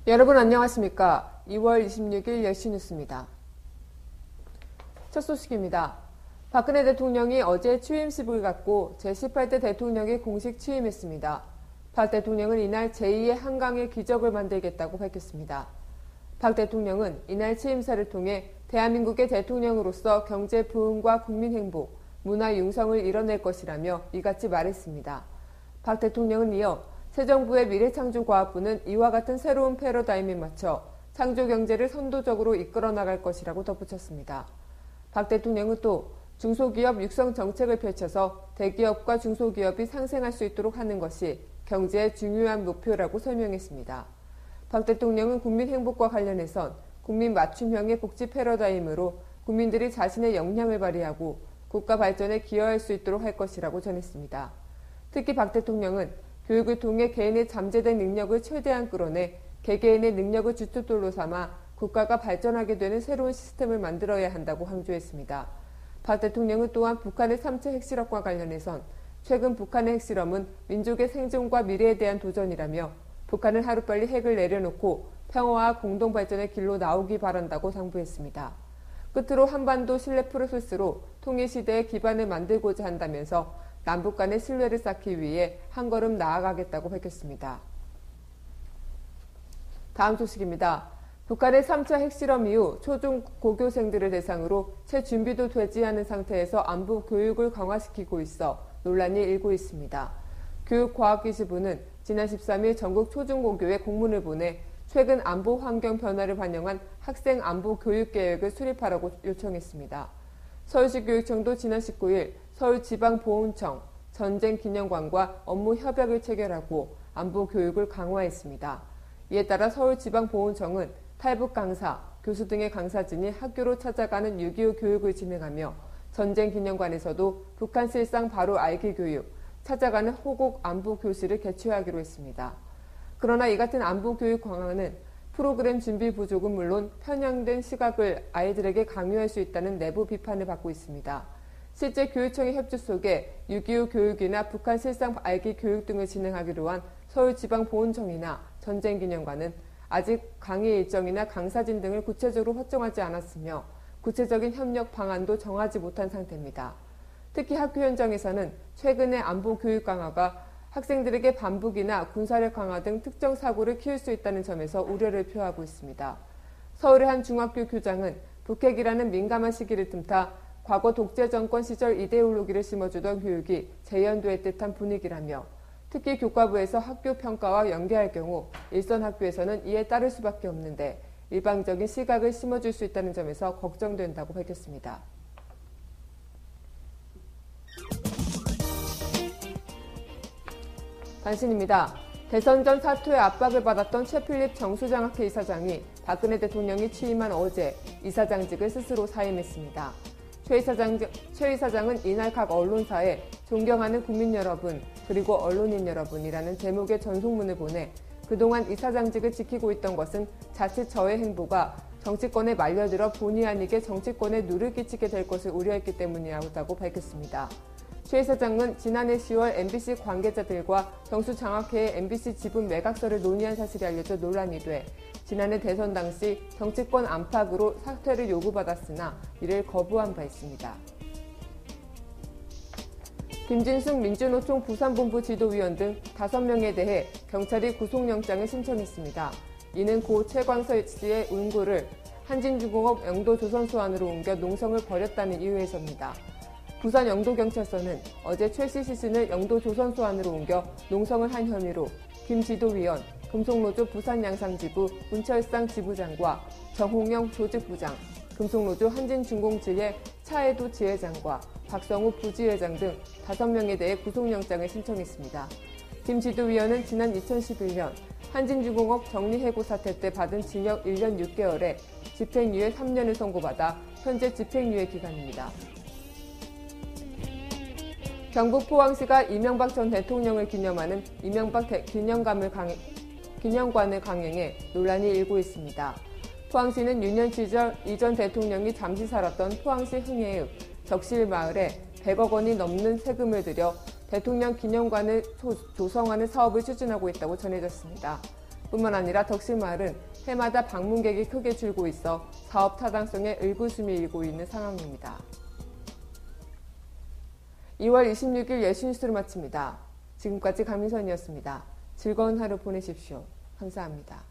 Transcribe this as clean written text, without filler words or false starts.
여러분 안녕하십니까? 2월 26일 열시 뉴스입니다. 첫 소식입니다. 박근혜 대통령이 어제 취임식을 갖고 제18대 대통령이 공식 취임했습니다. 박 대통령은 이날 제2의 한강의 기적을 만들겠다고 밝혔습니다. 박 대통령은 이날 취임사를 통해 대한민국의 대통령으로서 경제 부흥과 국민 행복, 문화 융성을 이뤄낼 것이라며 이같이 말했습니다. 박 대통령은 이어 새 정부의 미래창조과학부는 이와 같은 새로운 패러다임에 맞춰 창조경제를 선도적으로 이끌어 나갈 것이라고 덧붙였습니다. 박 대통령은 또 중소기업 육성 정책을 펼쳐서 대기업과 중소기업이 상생할 수 있도록 하는 것이 경제의 중요한 목표라고 설명했습니다. 박 대통령은 국민 행복과 관련해선 국민 맞춤형의 복지 패러다임으로 국민들이 자신의 역량을 발휘하고 국가 발전에 기여할 수 있도록 할 것이라고 전했습니다. 특히 박 대통령은 교육을 통해 개인의 잠재된 능력을 최대한 끌어내 개개인의 능력을 주춧돌로 삼아 국가가 발전하게 되는 새로운 시스템을 만들어야 한다고 강조했습니다. 박 대통령은 또한 북한의 3차 핵실험과 관련해선 최근 북한의 핵실험은 민족의 생존과 미래에 대한 도전이라며 북한은 하루빨리 핵을 내려놓고 평화와 공동발전의 길로 나오기 바란다고 당부했습니다. 끝으로 한반도 신뢰 프로세스로 통일시대의 기반을 만들고자 한다면서 남북 간의 신뢰를 쌓기 위해 한 걸음 나아가겠다고 밝혔습니다. 다음 소식입니다. 북한의 3차 핵실험 이후 초중 고교생들을 대상으로 채 준비도 되지 않은 상태에서 안보 교육을 강화시키고 있어 논란이 일고 있습니다. 교육과학기술부는 지난 13일 전국 초중고교에 공문을 보내 최근 안보 환경 변화를 반영한 학생 안보 교육 계획을 수립하라고 요청했습니다. 서울시 교육청도 지난 19일 서울지방보훈청, 전쟁기념관과 업무 협약을 체결하고 안보 교육을 강화했습니다. 이에 따라 서울지방보훈청은 탈북 강사, 교수 등의 강사진이 학교로 찾아가는 6.25 교육을 진행하며 전쟁기념관에서도 북한 실상 바로 알기 교육, 찾아가는 호국 안보 교실을 개최하기로 했습니다. 그러나 이 같은 안보 교육 강화는 프로그램 준비 부족은 물론 편향된 시각을 아이들에게 강요할 수 있다는 내부 비판을 받고 있습니다. 실제 교육청의 협조 속에 6.25 교육이나 북한 실상 알기 교육 등을 진행하기로 한 서울지방보훈청이나 전쟁기념관은 아직 강의 일정이나 강사진 등을 구체적으로 확정하지 않았으며 구체적인 협력 방안도 정하지 못한 상태입니다. 특히 학교 현장에서는 최근의 안보 교육 강화가 학생들에게 반북이나 군사력 강화 등 특정 사고를 키울 수 있다는 점에서 우려를 표하고 있습니다. 서울의 한 중학교 교장은 북핵이라는 민감한 시기를 틈타 과거 독재 정권 시절 이데올로기를 심어주던 교육이 재연될 듯한 분위기라며 특히 교과부에서 학교 평가와 연계할 경우 일선 학교에서는 이에 따를 수밖에 없는데 일방적인 시각을 심어줄 수 있다는 점에서 걱정된다고 밝혔습니다. 단신입니다. 대선 전 사퇴의 압박을 받았던 최필립 정수장학회 이사장이 박근혜 대통령이 취임한 어제 이사장직을 스스로 사임했습니다. 최 이사장은 이날 각 언론사에 존경하는 국민 여러분 그리고 언론인 여러분이라는 제목의 전송문을 보내 그동안 이사장직을 지키고 있던 것은 자칫 저의 행보가 정치권에 말려들어 본의 아니게 정치권에 누를 끼치게 될 것을 우려했기 때문이라고 밝혔습니다. 최 이사장은 지난해 10월 MBC 관계자들과 정수장학회의 MBC 지분 매각서를 논의한 사실이 알려져 논란이 돼 지난해 대선 당시 정치권 안팎으로 사퇴를 요구받았으나 이를 거부한 바 있습니다. 김진숙 민주노총 부산본부 지도위원 등 5명에 대해 경찰이 구속영장을 신청했습니다. 이는 고 최광서 씨의 운구를 한진중공업 영도조선소환으로 옮겨 농성을 벌였다는 이유에서입니다. 부산 영도경찰서는 어제 최씨 시신을 영도조선소환으로 옮겨 농성을 한 혐의로 김 지도위원, 금속노조 부산양상지부 문철상 지부장과 정홍영 조직부장, 금속노조 한진중공지회 차혜도 지회장과 박성우 부지회장 등 5명에 대해 구속영장을 신청했습니다. 김 지도위원은 지난 2011년 한진중공업 정리해고 사태 때 받은 징역 1년 6개월에 집행유예 3년을 선고받아 현재 집행유예 기간입니다. 경북 포항시가 이명박 전 대통령을 기념하는 이명박 기념관을 강행해 논란이 일고 있습니다. 포항시는 유년 시절 이 전 대통령이 잠시 살았던 포항시 흥해읍 적실마을에 100억 원이 넘는 세금을 들여 대통령 기념관을 조성하는 사업을 추진하고 있다고 전해졌습니다. 뿐만 아니라 덕실마을은 해마다 방문객이 크게 줄고 있어 사업 타당성에 의구심이 일고 있는 상황입니다. 2월 26일 예시뉴스를 마칩니다. 지금까지 강민선이었습니다. 즐거운 하루 보내십시오. 감사합니다.